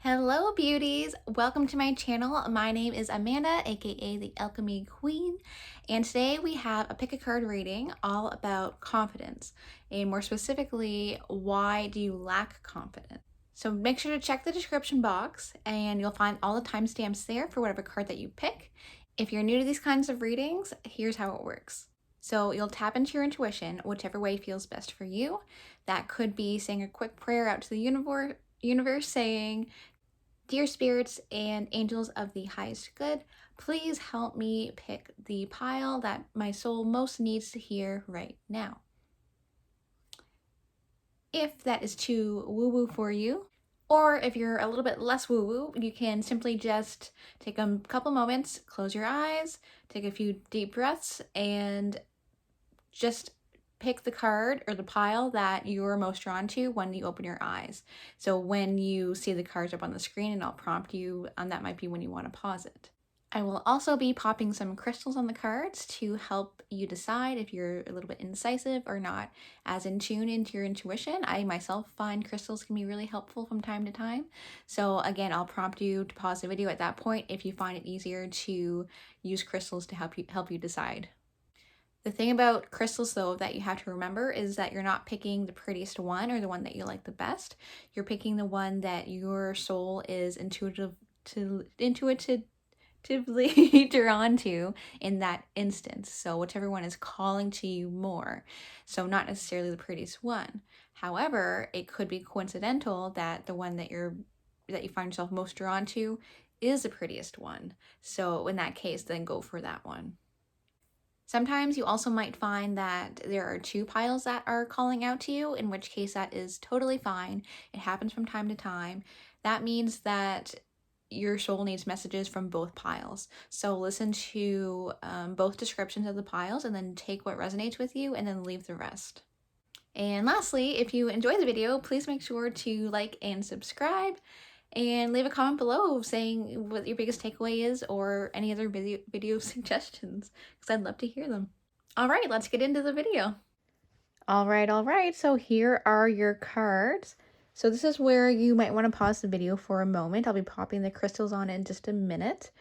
Hello beauties, welcome to my channel. My name is Amanda, aka the Alchemy Queen, and today we have a pick a card reading all about confidence, and more specifically, why do you lack confidence? So make sure to check the description box and you'll find all the timestamps there for whatever card that you pick. If you're new to these kinds of readings, here's how it works. So you'll tap into your intuition, whichever way feels best for you. That could be saying a quick prayer out to the universe saying, "Dear spirits and angels of the highest good, please help me pick the pile that my soul most needs to hear right now." If that is too woo-woo for you, or if you're a little bit less woo-woo, you can simply just take a couple moments, close your eyes, take a few deep breaths, and just pick the card or the pile that you're most drawn to when you open your eyes. So when you see the cards up on the screen, and I'll prompt you, and that might be when you want to pause it. I will also be popping some crystals on the cards to help you decide if you're a little bit indecisive or not as in tune into your intuition. I myself find crystals can be really helpful from time to time. So again, I'll prompt you to pause the video at that point if you find it easier to use crystals to help you decide. The thing about crystals, though, that you have to remember is that you're not picking the prettiest one or the one that you like the best. You're picking the one that your soul is intuitively drawn to in that instance. So whichever one is calling to you more. So not necessarily the prettiest one. However, it could be coincidental that the one that you find yourself most drawn to is the prettiest one. So in that case, then go for that one. Sometimes you also might find that there are two piles that are calling out to you, in which case that is totally fine. It happens from time to time. That means that your soul needs messages from both piles. So listen to both descriptions of the piles and then take what resonates with you and then leave the rest. And lastly, if you enjoyed the video, please make sure to like and subscribe. And leave a comment below saying what your biggest takeaway is or any other video suggestions, because I'd love to hear them. All right, let's get into the video. All right. So here are your cards. So this is where you might want to pause the video for a moment. I'll be popping the crystals on in just a minute.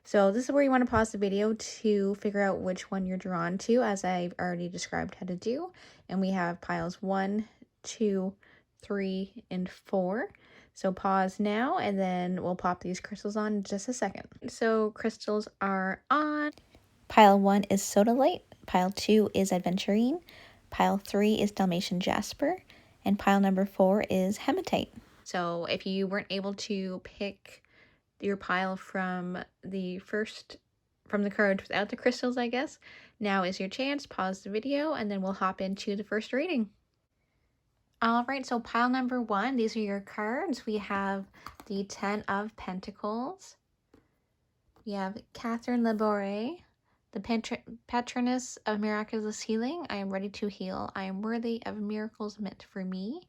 So this is where you want to pause the video to figure out which one you're drawn to, as I've already described how to do. And we have piles 1, 2, 3, and 4. So pause now, and then we'll pop these crystals on in just a second. So crystals are on. Pile 1 is Sodalite. Pile 2 is Adventurine. Pile 3 is Dalmatian Jasper. And pile number 4 is Hematite. So if you weren't able to pick your pile from the card without the crystals, I guess, now is your chance. Pause the video, and then we'll hop into the first reading. All right, so pile number 1, these are your cards. We have the 10 of Pentacles. We have Catherine Labouré, the patroness of miraculous healing. I am ready to heal. I am worthy of miracles meant for me.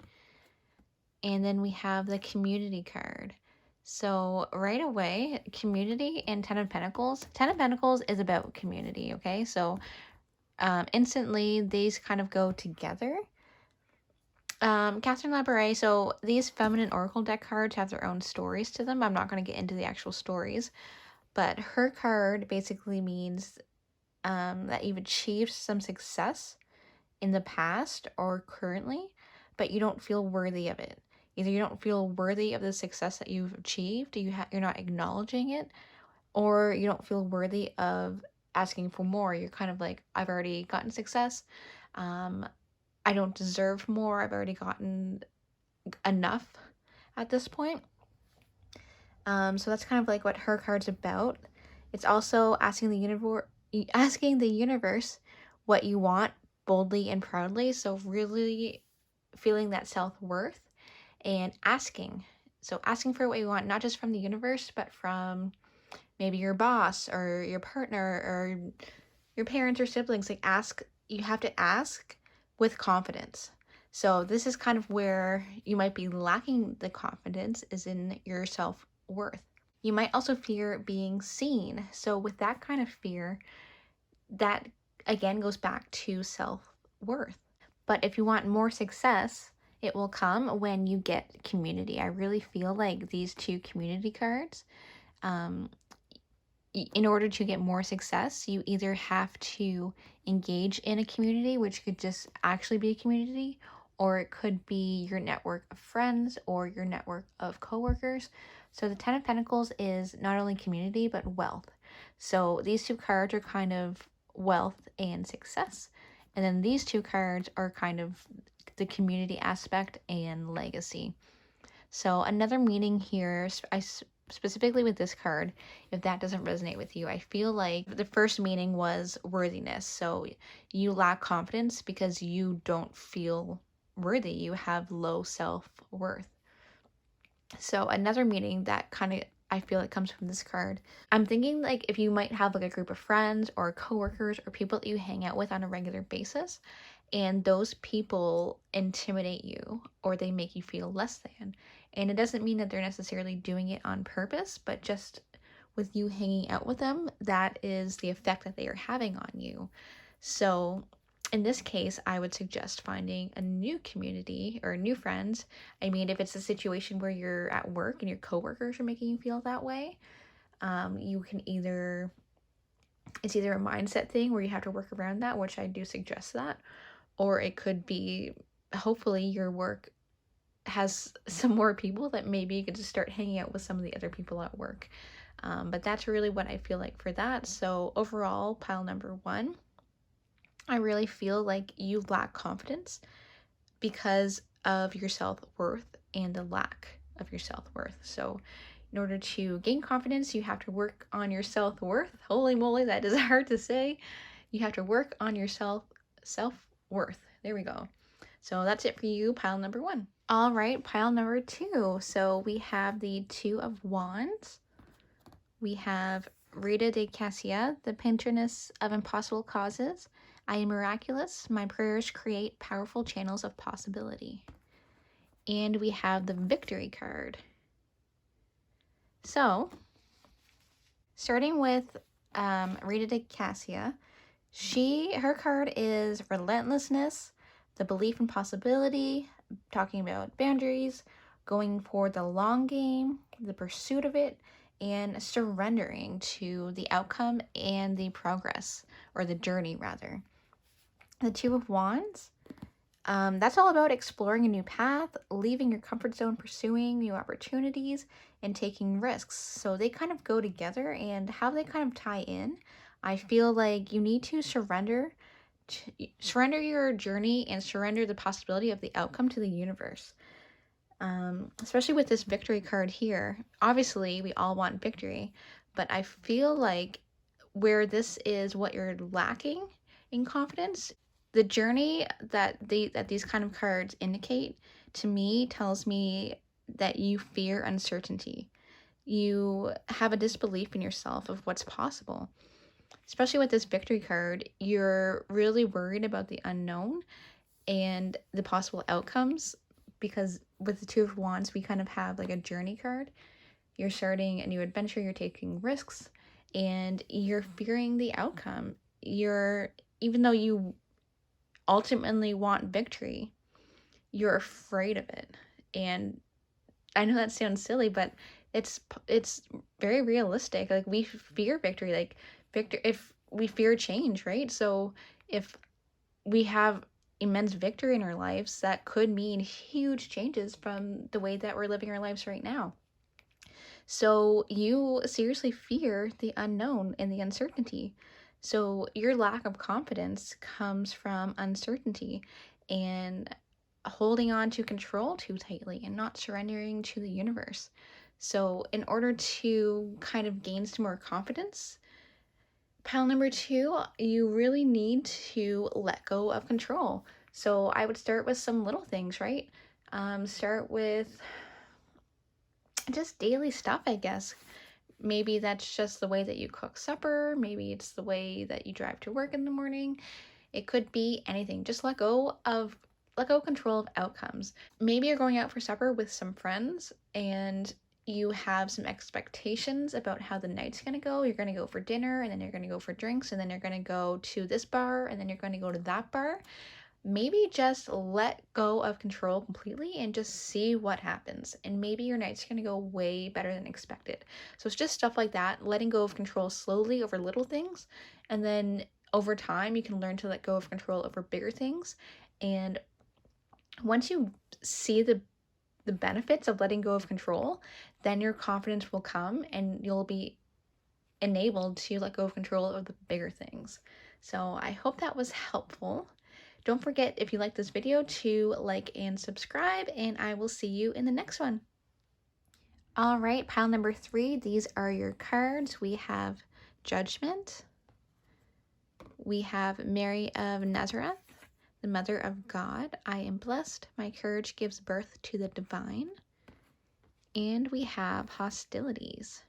And then we have the community card. So right away, community and 10 of Pentacles. 10 of Pentacles is about community, okay? So instantly, these kind of go together. Catherine Labouré, so these feminine oracle deck cards have their own stories to them. I'm not going to get into the actual stories, but her card basically means that you've achieved some success in the past or currently, but you don't feel worthy of it. Either you don't feel worthy of the success that you've achieved, you're not acknowledging it, or you don't feel worthy of asking for more. You're kind of like, I've already gotten success. I don't deserve more. I've already gotten enough at this point. So that's kind of like what her card's about. It's also asking the universe what you want boldly and proudly. So really feeling that self-worth and asking. So asking for what you want, not just from the universe, but from maybe your boss or your partner or your parents or siblings. Like you have to ask with confidence. So this is kind of where you might be lacking the confidence, is in your self-worth. You might also fear being seen. So with that kind of fear, that again goes back to self-worth. But if you want more success It will come when you get community. I really feel like these two community cards, in order to get more success, you either have to engage in a community, which could just actually be a community, or it could be your network of friends or your network of coworkers. So the Ten of Pentacles is not only community, but wealth. So these two cards are kind of wealth and success. And then these two cards are kind of the community aspect and legacy. So another meaning here, specifically with this card, if that doesn't resonate with you, I feel like the first meaning was worthiness. So you lack confidence because you don't feel worthy. You have low self-worth. So another meaning that kind of I feel it comes from this card. I'm thinking like if you might have like a group of friends or coworkers or people that you hang out with on a regular basis, and those people intimidate you or they make you feel less than. And it doesn't mean that they're necessarily doing it on purpose, but just with you hanging out with them, that is the effect that they are having on you. So in this case, I would suggest finding a new community or new friends. I mean, if it's a situation where you're at work and your coworkers are making you feel that way, you can it's either a mindset thing where you have to work around that, which I do suggest that, or it could be, hopefully your work has some more people that maybe you could just start hanging out with some of the other people at work. But that's really what I feel like for that. So overall, pile number 1, I really feel like you lack confidence because of your self-worth and the lack of your self-worth. So in order to gain confidence, you have to work on your self-worth. Holy moly, that is hard to say. You have to work on your self-worth. There we go. So that's it for you, pile number 1. All right, pile number 2. So we have the Two of Wands. We have Rita de Cassia, the patroness of impossible causes. I am miraculous. My prayers create powerful channels of possibility. And we have the Victory card. So, starting with Rita de Cassia, her card is relentlessness, the belief in possibility, talking about boundaries, going for the long game, the pursuit of it, and surrendering to the outcome and the progress, or the journey rather. The Two of Wands, that's all about exploring a new path, leaving your comfort zone, pursuing new opportunities, and taking risks. So they kind of go together, and how they kind of tie in, I feel like you need to surrender your journey and surrender the possibility of the outcome to the universe. Especially with this Victory card here. Obviously, we all want victory, but I feel like where this is what you're lacking in confidence, the journey that these kind of cards indicate to me tells me that you fear uncertainty. You have a disbelief in yourself of what's possible. Especially with this Victory card, you're really worried about the unknown and the possible outcomes, because with the Two of Wands, we kind of have like a journey card. You're starting a new adventure, you're taking risks, and you're fearing the outcome. Even though you ultimately want victory, you're afraid of it. And I know that sounds silly, but it's very realistic. Like, we fear victory, like if we fear change, right? So if we have immense victory in our lives, that could mean huge changes from the way that we're living our lives right now. So you seriously fear the unknown and the uncertainty. So your lack of confidence comes from uncertainty and holding on to control too tightly and not surrendering to the universe. So in order to kind of gain some more confidence, pile number 2, you really need to let go of control. So I would start with some little things, right? Start with just daily stuff, I guess. Maybe that's just the way that you cook supper. Maybe it's the way that you drive to work in the morning. It could be anything. Just let go of control of outcomes. Maybe you're going out for supper with some friends and you have some expectations about how the night's going to go. You're going to go for dinner, and then you're going to go for drinks, and then you're going to go to this bar, and then you're going to go to that bar. maybe just let go of control completely and just see what happens. And maybe your night's going to go way better than expected. So it's just stuff like that, letting go of control slowly over little things. And then over time, you can learn to let go of control over bigger things. And once you see the benefits of letting go of control, then your confidence will come and you'll be enabled to let go of control of the bigger things. So I hope that was helpful. Don't forget, if you like this video, to like and subscribe, and I will see you in the next one. All right, pile number 3, these are your cards. We have Judgment. We have Mary of Nazareth, the Mother of God. I am blessed. My courage gives birth to the divine. And we have Hostilities.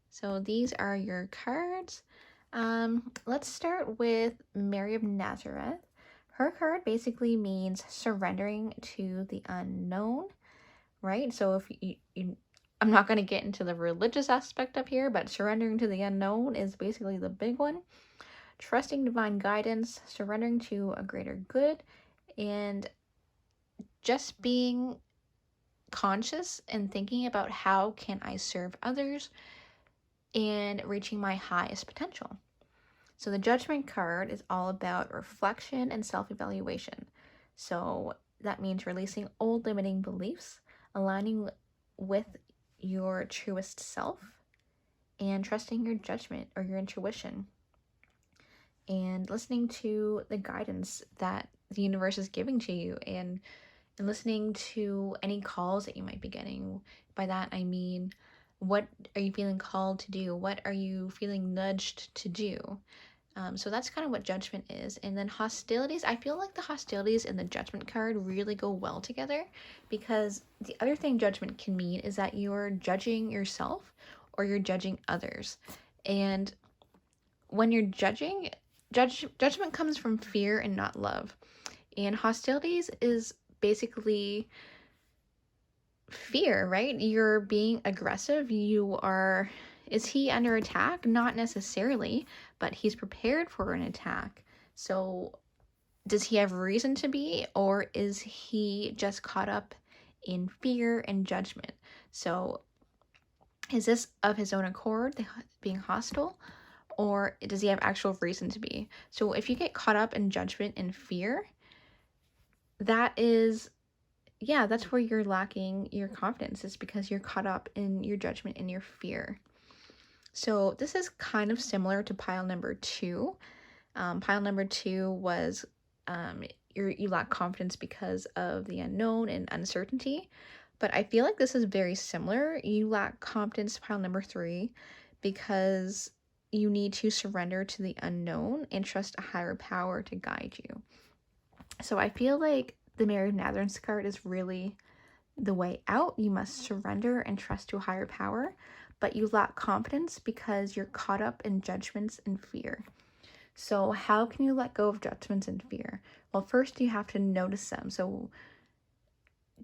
So these are your cards. Let's start with Mary of Nazareth. Her card basically means surrendering to the unknown, right? So if I'm not going to get into the religious aspect up here, but surrendering to the unknown is basically the big one. Trusting divine guidance, surrendering to a greater good, and just being conscious and thinking about how can I serve others and reaching my highest potential. So the Judgment card is all about reflection and self-evaluation. So that means releasing old limiting beliefs, aligning with your truest self, and trusting your judgment or your intuition, and listening to the guidance that the universe is giving to you, and listening to any calls that you might be getting. By that I mean, what are you feeling called to do? What are you feeling nudged to do? So that's kind of what Judgment is. And then Hostilities, I feel like the Hostilities and the Judgment card really go well together, because the other thing Judgment can mean is that you're judging yourself or you're judging others. And when you're judging, judgment comes from fear and not love. And Hostilities is basically fear, right? You're being aggressive. Is he under attack? Not necessarily, but he's prepared for an attack. So does he have reason to be, or is he just caught up in fear and judgment? So is this of his own accord, being hostile, or does he have actual reason to be? So if you get caught up in judgment and fear, that's where you're lacking your confidence, is because you're caught up in your judgment and your fear. So this is kind of similar to pile number 2. Pile number 2 was you lack confidence because of the unknown and uncertainty. But I feel like this is very similar. You lack confidence, pile number 3, because you need to surrender to the unknown and trust a higher power to guide you. So I feel like the Mary of Nazareth card is really the way out. You must surrender and trust to a higher power, but you lack confidence because you're caught up in judgments and fear. So how can you let go of judgments and fear? Well, first you have to notice them. So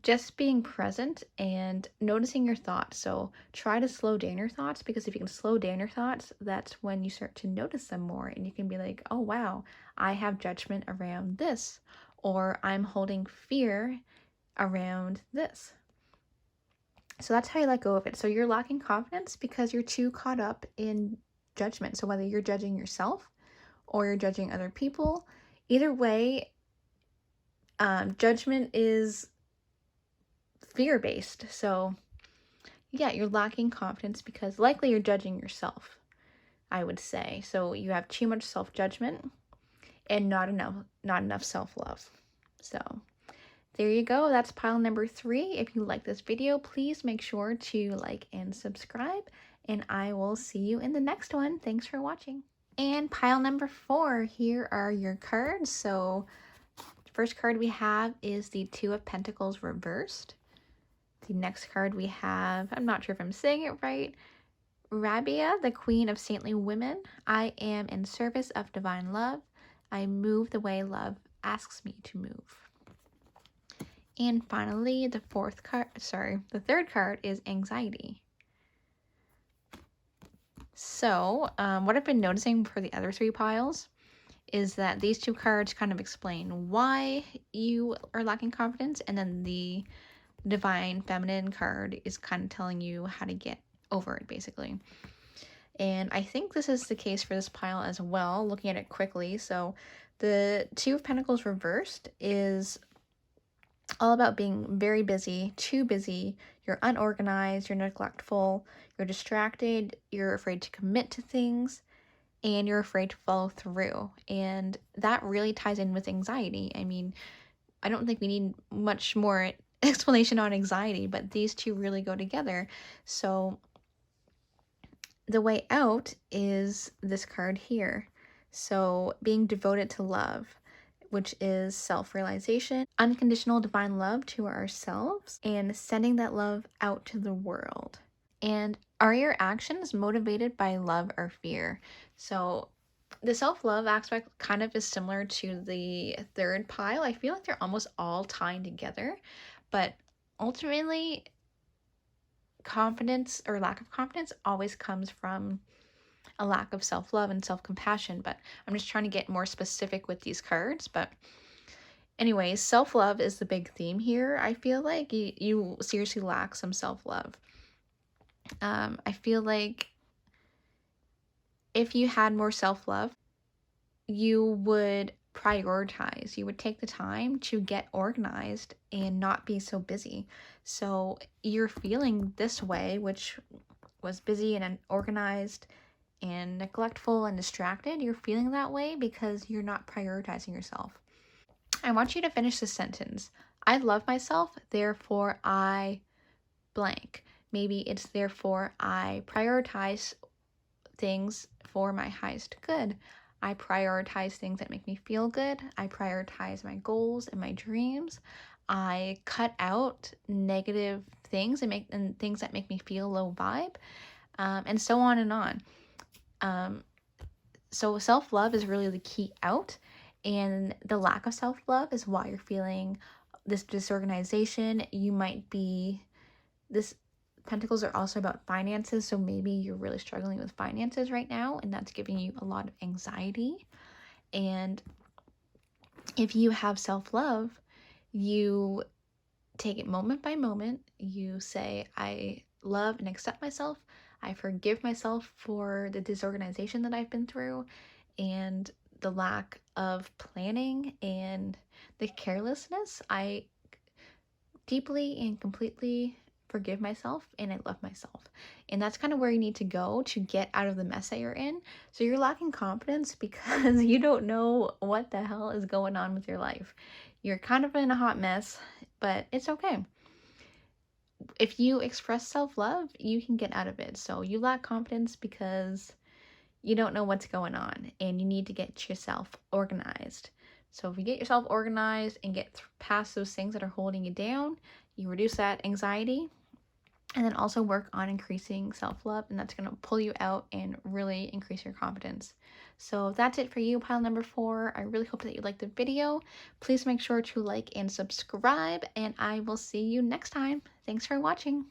just being present and noticing your thoughts. So try to slow down your thoughts, because if you can slow down your thoughts, that's when you start to notice them more, and you can be like, oh wow, I have judgment around this, or I'm holding fear around this. So that's how you let go of it. So you're lacking confidence because you're too caught up in judgment. So whether you're judging yourself or you're judging other people, either way, judgment is fear-based. So yeah, you're lacking confidence because likely you're judging yourself, I would say. So you have too much self-judgment and not enough self-love. So there you go. That's pile number 3. If you like this video, please make sure to like and subscribe, and I will see you in the next one. Thanks for watching. And pile number 4, here are your cards. So the first card we have is the 2 of Pentacles reversed. The next card we have, I'm not sure if I'm saying it right, Rabia, the Queen of Saintly Women. I am in service of divine love. I move the way love asks me to move. And finally, the third card is Anxiety. So what I've been noticing for the other 3 piles is that these two cards kind of explain why you are lacking confidence, and then the Divine Feminine card is kind of telling you how to get over it, basically. And I think this is the case for this pile as well, looking at it quickly. So the Two of Pentacles reversed is all about being very busy, too busy. You're unorganized, you're neglectful, you're distracted, you're afraid to commit to things, and you're afraid to follow through. And that really ties in with anxiety. I mean, I don't think we need much more explanation on anxiety, but these two really go together. So the way out is this card here. So being devoted to love, which is self-realization, unconditional divine love to ourselves, and sending that love out to the world. And are your actions motivated by love or fear? So the self-love aspect kind of is similar to the third pile. I feel like they're almost all tying together, but ultimately confidence or lack of confidence always comes from a lack of self-love and self-compassion. But I'm just trying to get more specific with these cards. But anyways, self-love is the big theme here. I feel like you seriously lack some self-love. I feel like if you had more self-love, you would prioritize. You would take the time to get organized and not be so busy. So you're feeling this way, which was busy and unorganized and neglectful and distracted. You're feeling that way because you're not prioritizing yourself. I want you to finish this sentence. I love myself, therefore I blank. Maybe it's therefore I prioritize things for my highest good. I prioritize things that make me feel good. I prioritize my goals and my dreams. I cut out negative things and things that make me feel low vibe, and so on and on. So self-love is really the key out, and the lack of self-love is why you're feeling this disorganization. You might be this Pentacles are also about finances, so maybe you're really struggling with finances right now, and that's giving you a lot of anxiety. And if you have self-love, you take it moment by moment. You say, I love and accept myself. I forgive myself for the disorganization that I've been through and the lack of planning and the carelessness. I deeply and completely forgive myself and I love myself. And that's kind of where you need to go to get out of the mess that you're in. So you're lacking confidence because you don't know what the hell is going on with your life. You're kind of in a hot mess, but it's okay. If you express self-love, you can get out of it. So you lack confidence because you don't know what's going on and you need to get yourself organized. So if you get yourself organized and get past those things that are holding you down, you reduce that anxiety, and then also work on increasing self-love, and that's going to pull you out and really increase your confidence. So that's it for you, pile number 4. I really hope that you liked the video. Please make sure to like and subscribe, and I will see you next time. Thanks for watching.